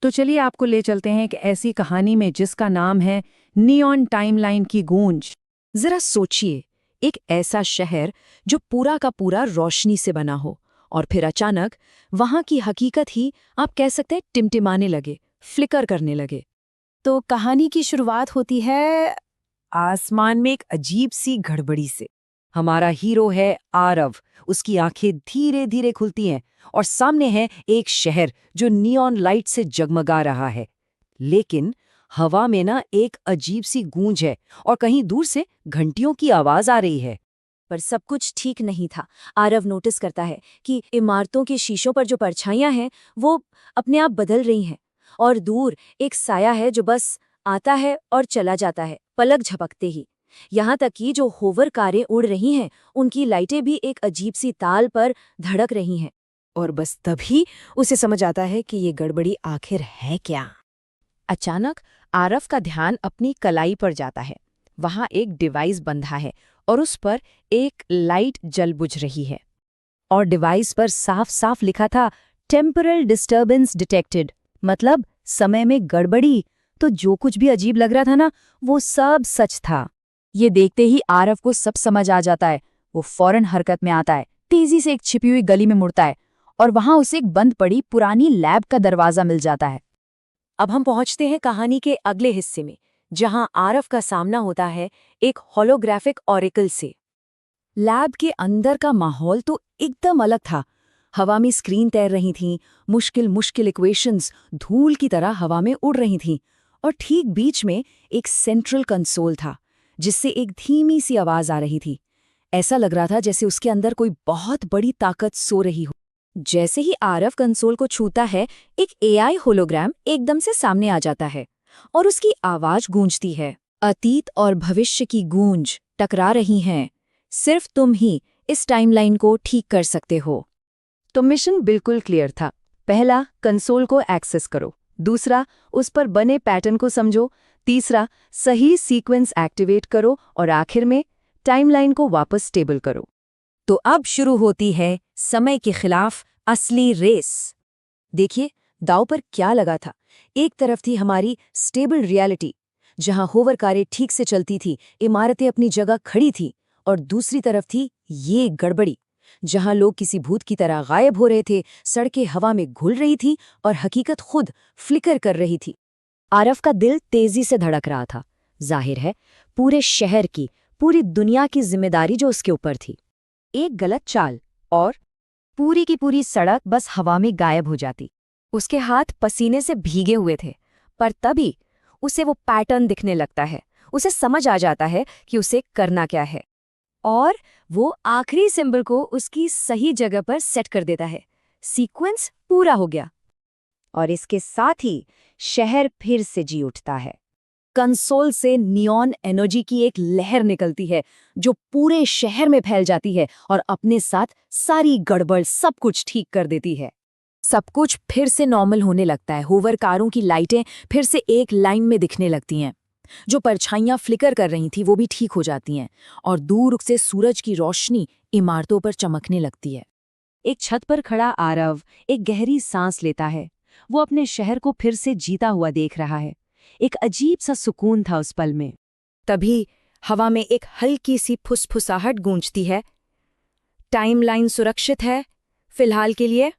तो चलिए आपको ले चलते हैं एक ऐसी कहानी में जिसका नाम है नियॉन टाइमलाइन की गूंज। जरा सोचिए, एक ऐसा शहर जो पूरा का पूरा रोशनी से बना हो और फिर अचानक वहां की हकीकत ही आप कह सकते हैं टिमटिमाने लगे, फ्लिकर करने लगे। तो कहानी की शुरुआत होती है आसमान में एक अजीब सी गड़बड़ी से। हमारा हीरो है आरव। उसकी आंखें धीरे धीरे खुलती हैं और सामने है एक शहर जो नियॉन लाइट से जगमगा रहा है। लेकिन हवा में ना एक अजीब सी गूंज है और कहीं दूर से घंटियों की आवाज आ रही है। पर सब कुछ ठीक नहीं था। आरव नोटिस करता है कि इमारतों के शीशों पर जो परछाइयां हैं वो अपने आप बदल रही हैं और दूर एक साया है जो बस आता है और चला जाता है पलक झपकते ही। यहाँ तक कि जो होवर कारें उड़ रही हैं उनकी लाइटें भी एक अजीब सी ताल पर धड़क रही हैं। और बस तभी उसे समझ आता है कि ये गड़बड़ी आखिर है क्या। अचानक आरव का ध्यान अपनी कलाई पर जाता है। वहां एक डिवाइस बंधा है और उस पर एक लाइट जल बुझ रही है और डिवाइस पर साफ साफ लिखा था टेम्परल डिस्टर्बेंस डिटेक्टेड, मतलब समय में गड़बड़ी। तो जो कुछ भी अजीब लग रहा था ना, वो सब सच था। ये देखते ही आरव को सब समझ आ जाता है। वो फौरन हरकत में आता है, तेजी से एक छिपी हुई गली में मुड़ता है और वहां उसे एक बंद पड़ी पुरानी लैब का दरवाजा मिल जाता है। अब हम पहुंचते हैं कहानी के अगले हिस्से में, जहां आरव का सामना होता है एक होलोग्राफिक ऑरेकल से। लैब के अंदर का माहौल तो एकदम अलग था। हवा में स्क्रीन तैर रही थीं, मुश्किल मुश्किल इक्वेशंस धूल की तरह हवा में उड़ रही थीं और ठीक बीच में एक सेंट्रल कंसोल था जिससे एक धीमी सी आवाज आ रही थी। ऐसा लग रहा था जैसे उसके अंदर कोई बहुत बड़ी ताकत सो रही हो। जैसे ही आरव कंसोल को छूता है, एक एआई होलोग्राम एकदम से सामने आ जाता है और उसकी आवाज गूंजती है। अतीत और भविष्य की गूंज टकरा रही हैं। सिर्फ तुम ही इस टाइमलाइन को ठीक कर सकते हो। तो मिशन बिल्कुल क्लियर था। पहला, कंसोल को एक्सेस करो। दूसरा, उस पर बने पैटर्न को समझो। तीसरा, सही सीक्वेंस एक्टिवेट करो और आखिर में टाइमलाइन को वापस स्टेबल करो। तो अब शुरू होती है समय के खिलाफ असली रेस। देखिए, दांव पर क्या लगा था। एक तरफ थी हमारी स्टेबल रियलिटी, जहां होवर कारें ठीक से चलती थी, इमारतें अपनी जगह खड़ी थी, और दूसरी तरफ थी ये गड़बड़ी, जहां लोग किसी भूत की तरह गायब हो रहे थे, सड़कें हवा में घुल रही थी और हकीकत खुद फ्लिकर कर रही थी। आरव का दिल तेजी से धड़क रहा था। जाहिर है, पूरे शहर की, पूरी दुनिया की जिम्मेदारी जो उसके ऊपर थी। एक गलत चाल और पूरी की पूरी सड़क बस हवा में गायब हो जाती। उसके हाथ पसीने से भीगे हुए थे, पर तभी उसे वो पैटर्न दिखने लगता है। उसे समझ आ जाता है कि उसे करना क्या है, और वो आखिरी सिंबल को उसकी सही जगह पर सेट कर देता है। सीक्वेंस पूरा हो गया और इसके साथ ही शहर फिर से जी उठता है। कंसोल से नियॉन एनर्जी की एक लहर निकलती है जो पूरे शहर में फैल जाती है और अपने साथ सारी गड़बड़ सब कुछ ठीक कर देती है। सब कुछ फिर से नॉर्मल होने लगता है। होवर कारों की लाइटें फिर से एक लाइन में दिखने लगती हैं। जो परछाइयां फ्लिकर कर रही थी वो भी ठीक हो जाती हैं और दूर से सूरज की रोशनी इमारतों पर चमकने लगती है। एक छत पर खड़ा आरव एक गहरी सांस लेता है। वो अपने शहर को फिर से जीता हुआ देख रहा है। एक अजीब सा सुकून था उस पल में। तभी हवा में एक हल्की सी फुसफुसाहट गूंजती है। टाइमलाइन सुरक्षित है, फिलहाल के लिए।